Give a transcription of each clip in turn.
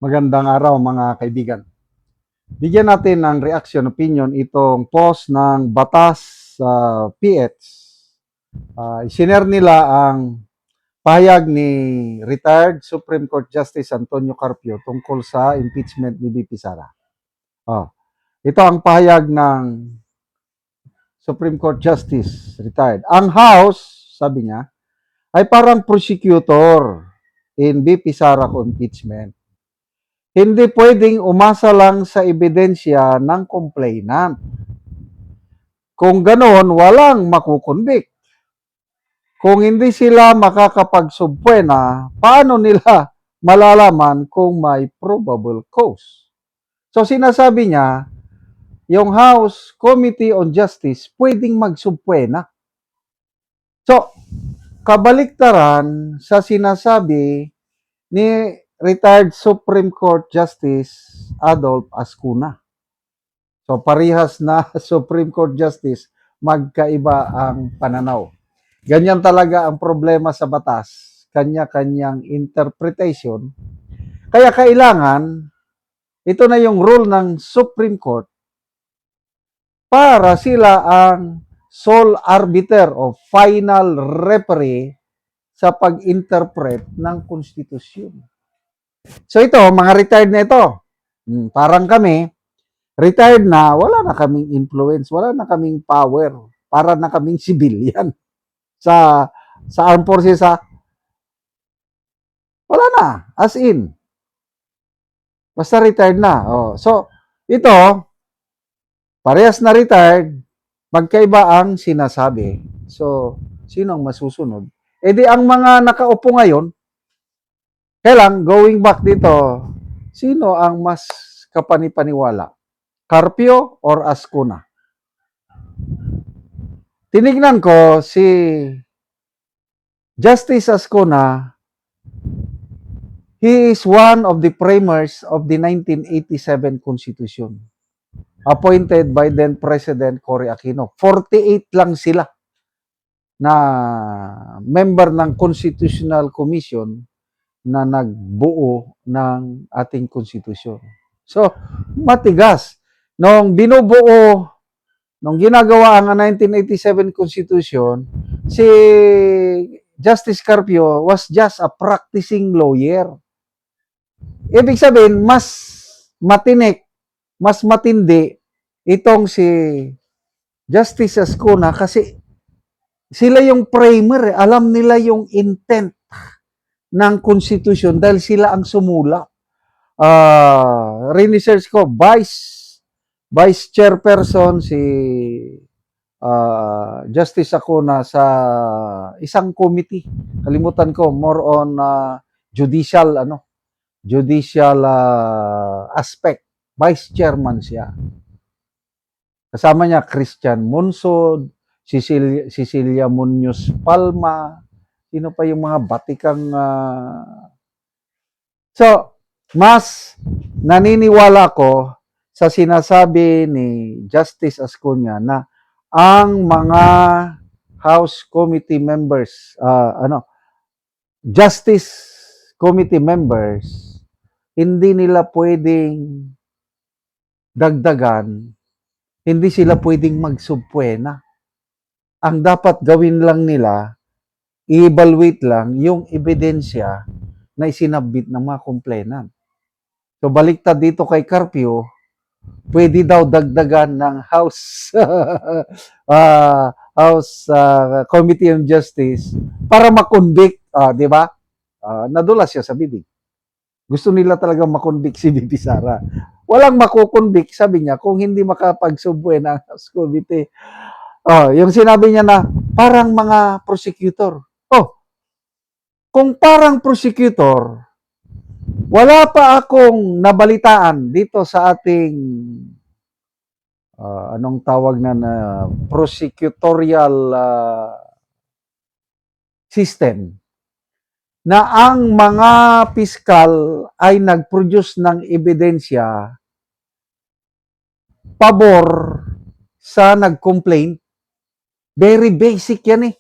Magandang araw mga kaibigan. Bigyan natin ng reaction opinion itong post ng batas sa PH. Isinare nila ang pahayag ni retired Supreme Court Justice Antonio Carpio tungkol sa impeachment ni VP Sara. Ito ang pahayag ng Supreme Court Justice retired. Ang House, sabi niya, ay parang prosecutor in VP Sara impeachment. Hindi pwedeng umasa lang sa ebidensya ng complainant. Kung ganoon, walang makukonvict. Kung hindi sila makakapagsubpwena, paano nila malalaman kung may probable cause? So sinasabi niya, yung House Committee on Justice pwedeng magsubpwena. So, kabaliktaran sa sinasabi ni retired Supreme Court Justice Adolph Ascuna. So parihas na Supreme Court Justice, magkaiba ang pananaw. Ganyan talaga ang problema sa batas, kanya-kanyang interpretation. Kaya kailangan, ito na yung rule ng Supreme Court para sila ang sole arbiter o final referee sa pag-interpret ng konstitusyon. So ito, mga retired na ito, parang kami, retired na, wala na kaming influence, wala na kaming power, para na kaming civilian sa armed forces wala na, as in. Basta retired na. So, ito, parehas na retired, magkaiba ang sinasabi. So, sino ang masusunod? E di ang mga nakaupo ngayon, kailang going back dito, sino ang mas kapanipaniwala? Carpio or Ascuna? Tinignan ko si Justice Ascuna. He is one of the framers of the 1987 Constitution, appointed by then President Cory Aquino. 48 lang sila na member ng Constitutional Commission na nagbuo ng ating konstitusyon. So, matigas. Nung binubuo, nung ginagawa ang 1987 Constitution, si Justice Carpio was just a practicing lawyer. Ibig sabihin, mas matinik, mas matindi itong si Justice Ascuna kasi sila yung framer, alam nila yung intent ng Constitution dahil sila ang sumula. Research ko, Vice Chairperson si Justice Ascuna sa isang committee. Kalimutan ko, more on judicial aspect. Vice Chairman siya. Kasama niya Christian Munsod, Cecilia Munoz Palma, sino pa yung mga batikang So, mas naniniwala ko sa sinasabi ni Justice Ascuna na ang mga House Committee members, Justice Committee members, hindi nila pwedeng dagdagan, hindi sila pwedeng magsubpwena. Ang dapat gawin lang nila, i-evaluate lang yung ebidensya na isinabit ng mga complainant. So baliktad dito kay Carpio, pwede daw dagdagan ng House Committee on Justice para makonvict, di ba? Nadulas siya sa bibig. Gusto nila talaga makonvict si VP Sara. Walang makukonvict, sabi niya, kung hindi makapagsubwe ng House Committee. Yung sinabi niya na parang mga prosecutor. Kung parang prosecutor, wala pa akong nabalitaan dito sa ating anong tawag na prosecutorial system na ang mga piskal ay nag-produce ng ebidensya pabor sa nag-complain. Very basic yan eh.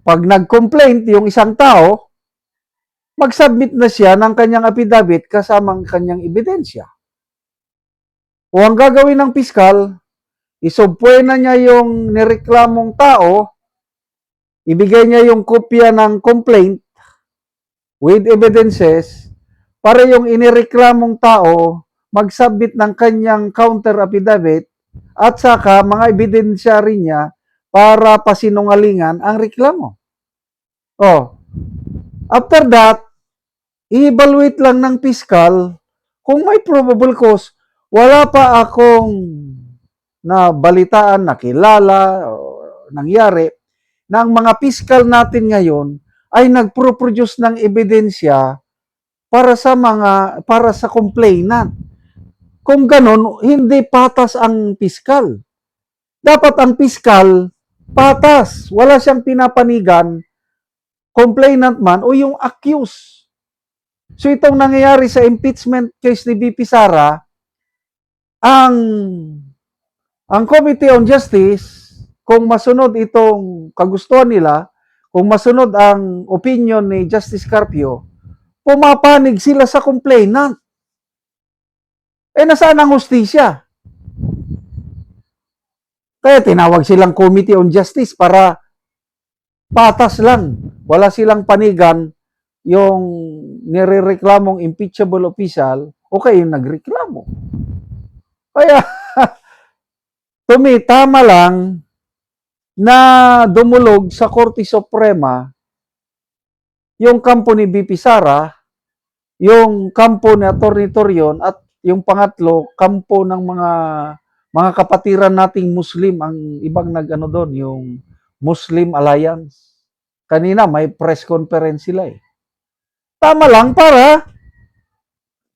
Pag nag-complaint yung isang tao, mag-submit na siya ng kanyang affidavit kasamang kanyang ebidensya. O ang gagawin ng piskal, isubpuena niya yung nireklamong tao, ibigay niya yung kopya ng complaint with evidences para yung inireklamong tao mag-submit ng kanyang counter affidavit at saka mga ebidensya rin niya para pasinungalingan ang reklamo. Oh, after that, i-evaluate lang ng piskal kung may probable cause. Wala pa akong nabalitaan, nakilala, o nangyari na ang mga piskal natin ngayon ay nagpro-produce ng ebidensya para sa complainant. Kung ganon, hindi patas ang piskal. Dapat ang piskal patas, wala siyang pinapanigan, complainant man o yung accused. So itong nangyayari sa impeachment case ni BP Sara, ang Committee on Justice, kung masunod itong kagustuhan nila, kung masunod ang opinion ni Justice Carpio, pumapanig sila sa complainant. Nasaan ang hustisya? Kaya tinawag silang Committee on Justice para patas lang. Wala silang panigan yung nirereklamong impeachable official o kayo yung nagreklamo. Kaya, tama lang na dumulog sa Korte Suprema yung kampo ni BP Sara, yung kampo ni Atty. Torion at yung pangatlo, kampo ng mga kapatiran nating Muslim, ang ibang nag-ano doon, yung Muslim Alliance. Kanina may press conference sila eh. Tama lang para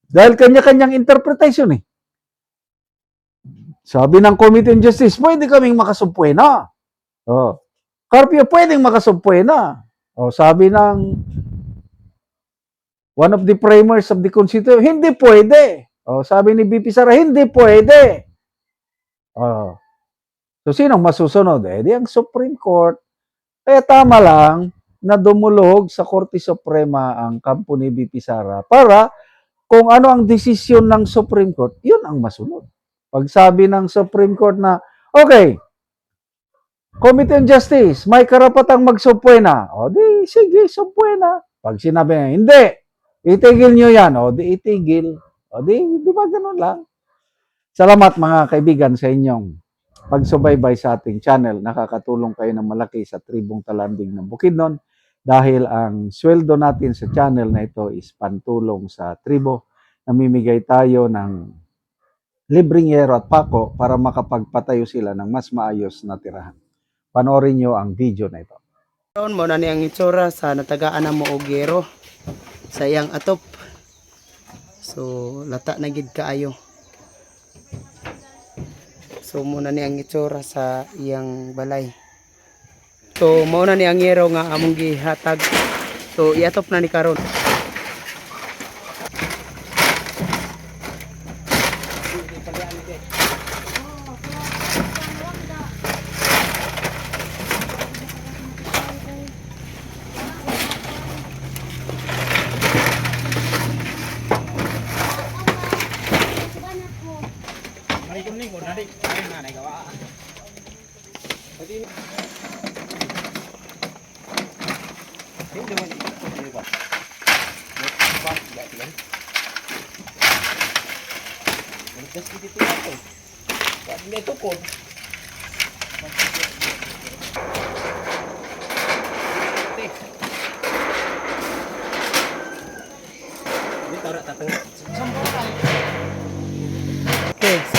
dahil kanya-kanyang interpretation eh. Sabi ng Committee on Justice, pwede kaming makasubpuena. Oh. Carpio, pwedeng makasubpuena. Oh, sabi ng one of the framers of the Constitution, hindi pwede. Oh, sabi ni BP Sara, hindi pwede. Oh. So, sinong masusunod? Di ang Supreme Court. Kaya tama lang na dumulog sa Korte Suprema ang kampo ni BP Sara para kung ano ang desisyon ng Supreme Court, yun ang masunod. Pag sabi ng Supreme Court na, okay, Committee on Justice, may karapatang magsubpuena. O di, sige, subpuena. Pag sinabi niya, hindi, itigil nyo yan. O di, itigil. O di ba ganun lang? Salamat mga kaibigan sa inyong pagsubaybay sa ating channel. Nakakatulong kayo ng malaki sa tribong Talanding ng Bukidnon dahil ang sweldo natin sa channel na ito is pantulong sa tribo. Namimigay tayo ng libreng yero at pako para makapagpatayo sila ng mas maayos na tirahan. Panoorin nyo ang video na ito. Karon mo na ni ang itsura sa natagaan mo og yero sa iyang atop. So lata na gid kaayo. So muna ni ang itsura sa iyang balay. So mao na ni ang yero nga among gihatag. So iatop na ni karon. Okay.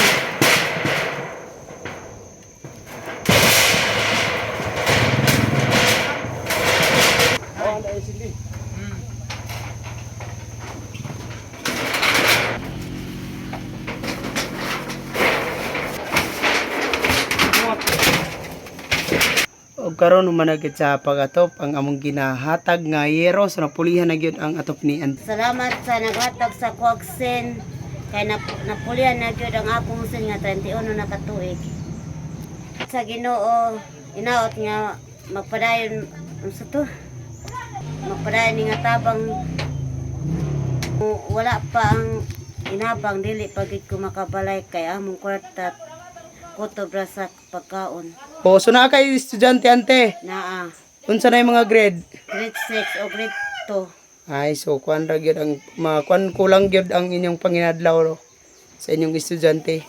Og karon managit sa pagatop ang among ginahatag nga yero so napulihan na gyud ang atop ni Salamat sa naghatag sa Coxen kay napulihan na gyud ang akong sin nga 31 na katuig. Sa Ginoo inaot nga magpadayon sa to. Magpadayon ni nga tabang Wala pa ang inabang dili pagit ko makabalay kay among kwarta kutob ra sa pagkaon. O, so naa kay estudyante ante. Naa Unsa na yung mga grade? grade 6 o grade 2. Ay, so kuan ra gyud ang kuan kulang gyud ang inyong panginadlaw no, sa inyong estudyante.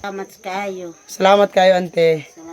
Salamat kaayo. Salamat kayo ante. Salamat.